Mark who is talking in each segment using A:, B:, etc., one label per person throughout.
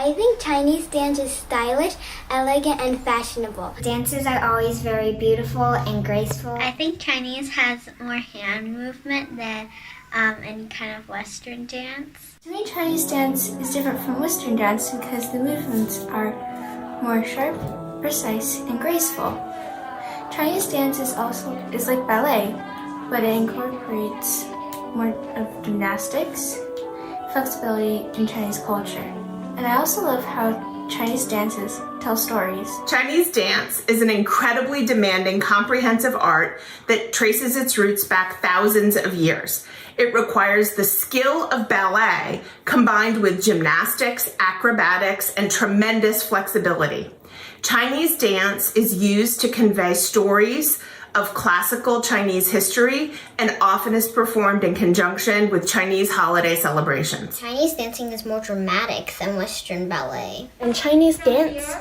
A: I think Chinese dance is stylish, elegant, and fashionable. Dances are always very beautiful and graceful.
B: I think Chinese has more hand movement than any kind of Western dance.
C: To me, Chinese dance is different from Western dance because the movements are more sharp, precise, and graceful. Chinese dance is like ballet, but it incorporates more of gymnastics, flexibility, and Chinese culture. And I also love how Chinese dances tell stories.
D: Chinese dance is an incredibly demanding, comprehensive art that traces its roots back thousands of years. It requires the skill of ballet combined with gymnastics, acrobatics, and tremendous flexibility. Chinese dance is used to convey stories of classical Chinese history and often is performed in conjunction with Chinese holiday celebrations.
B: Chinese dancing is more dramatic than Western ballet.
C: In Chinese dance,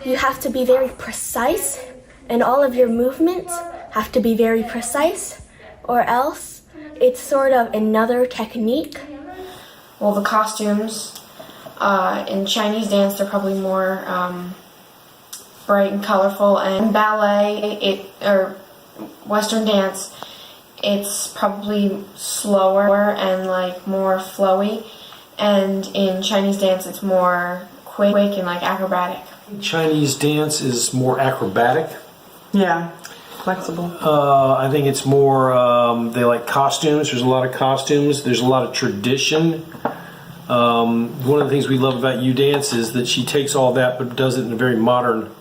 C: you have to be very precise, and all of your movements have to be very precise, or else it's sort of another technique.
E: Well, the costumes in Chinese dance, they're probably more bright and colorful, and ballet or Western dance, it's probably slower and like more flowy, and in Chinese dance it's more quick and like acrobatic.
F: Chinese dance is more acrobatic.
G: Yeah, flexible.
F: I think it's more, they like costumes. There's a lot of costumes. There's a lot of tradition. One of the things we love about Yu Dance is that she takes all that but does it in a very modern,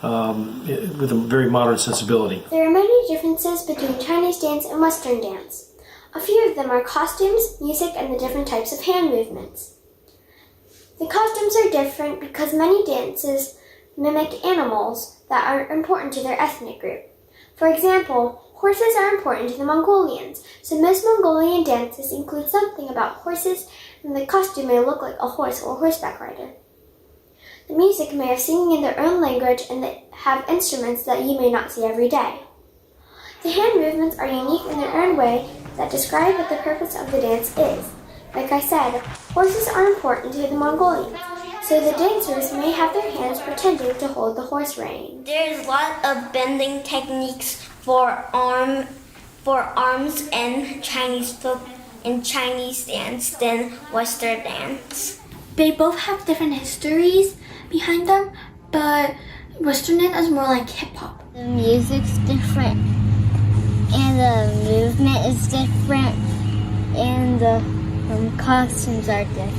F: with a very modern sensibility.
A: There are many differences between Chinese dance and Western dance. A few of them are costumes, music, and the different types of hand movements. The costumes are different because many dances mimic animals that are important to their ethnic group. For example, horses are important to the Mongolians, so most Mongolian dances include something about horses, and the costume may look like a horse or horseback rider. The music may have singing in their own language, and they have instruments that you may not see every day. The hand movements are unique in their own way that describe what the purpose of the dance is. Like I said, horses are important to the Mongolians, so the dancers may have their hands pretending to hold the horse rein.
B: There's a lot of bending techniques for arms in Chinese dance than Western dance.
C: They both have different histories behind them, but Western dance is more like hip-hop.
B: The music's different, and the movement is different, and the costumes are different.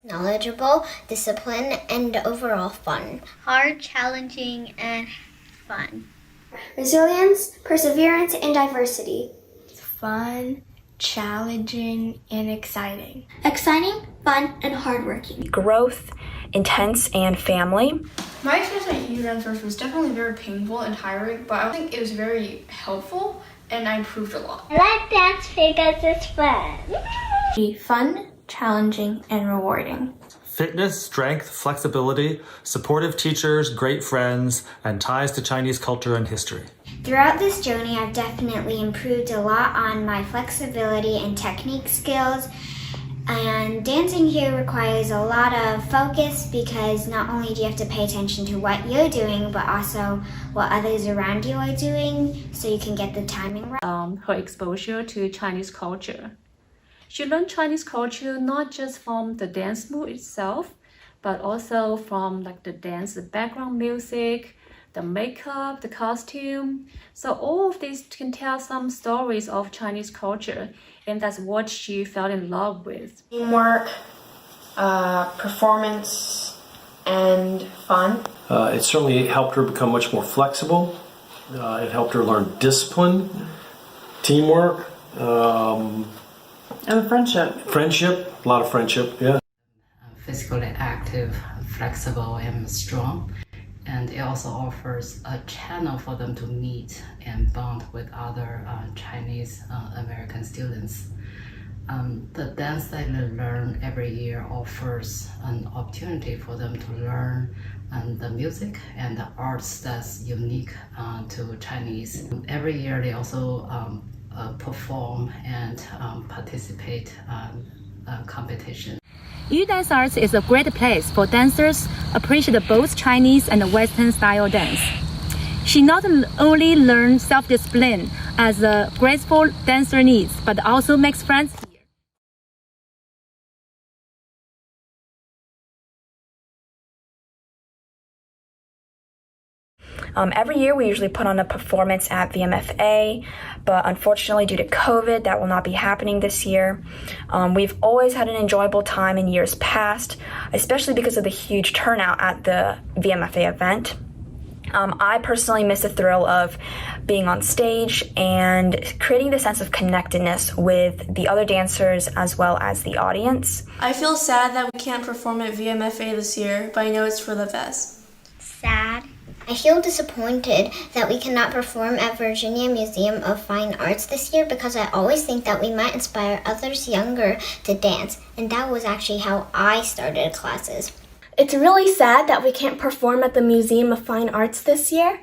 B: Knowledgeable, disciplined, and overall fun. Hard, challenging, and fun.
A: Resilience, perseverance, and diversity.
C: Fun, challenging, and exciting. Exciting, fun, and hardworking.
H: Growth, intense, and family.
I: My experience at Yu Dance was definitely very painful and tiring, but I think it was very helpful and I improved a lot.
B: I like dance because it's fun.
C: Be fun, challenging, and rewarding.
J: Fitness, strength, flexibility, supportive teachers, great friends, and ties to Chinese culture and history.
B: Throughout this journey, I've definitely improved a lot on my flexibility and technique skills. And dancing here requires a lot of focus because not only do you have to pay attention to what you're doing, but also what others around you are doing so you can get the timing right.
J: Her exposure to Chinese culture. She learned Chinese culture not just from the dance move itself, but also from like the dance, the background music, the makeup, the costume. So all of these can tell some stories of Chinese culture, and that's what she fell in love with.
E: Teamwork, performance, and fun.
F: It certainly helped her become much more flexible. It helped her learn discipline, teamwork,
G: And friendship.
F: a lot of friendship, yeah.
K: Physically active, flexible, and strong. And it also offers a channel for them to meet and bond with other Chinese American students. The dance that they learn every year offers an opportunity for them to learn the music and the arts that's unique to Chinese. Every year they also perform and participate competition.
L: Yu Dance Arts is a great place for dancers appreciate both Chinese and Western style dance. She not only learns self-discipline as a graceful dancer needs, but also makes friends here. Every year we usually put on a performance at VMFA, but unfortunately due to COVID that will not be happening this year. We've always had an enjoyable time in years past, especially because of the huge turnout at the VMFA event. I personally miss the thrill of being on stage and creating the sense of connectedness with the other dancers as well as the audience.
M: I feel sad that we can't perform at VMFA this year, but I know it's for the best.
B: Sad. I feel disappointed that we cannot perform at Virginia Museum of Fine Arts this year because I always think that we might inspire others younger to dance, and that was actually how I started classes.
N: It's really sad that we can't perform at the Museum of Fine Arts this year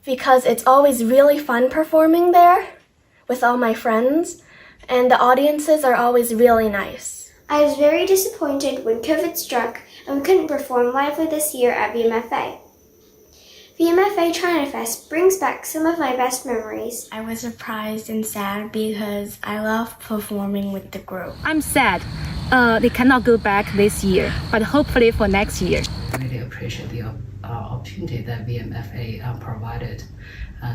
N: because it's always really fun performing there with all my friends, and the audiences are always really nice.
A: I was very disappointed when COVID struck and we couldn't perform lively this year at VMFA. VMFA ChinaFest brings back some of my best memories.
N: I was surprised and sad because I love performing with the group.
L: I'm sad they cannot go back this year, but hopefully for next year.
K: I really appreciate the opportunity that VMFA provided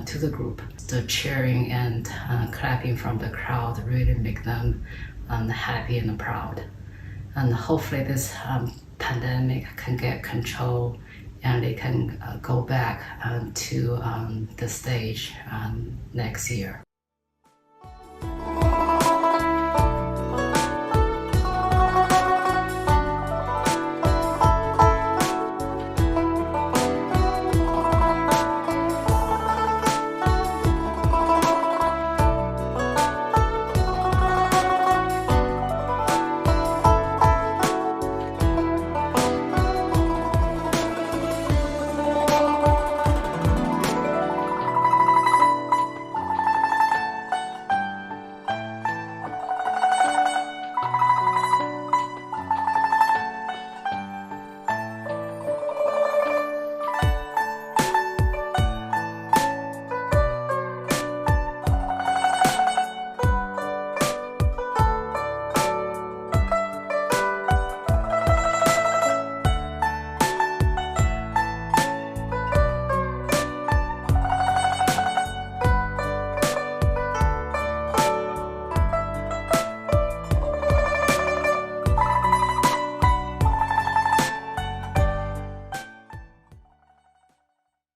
K: to the group. The cheering and clapping from the crowd really make them happy and proud. And hopefully this pandemic can get control and they can go back to the stage next year.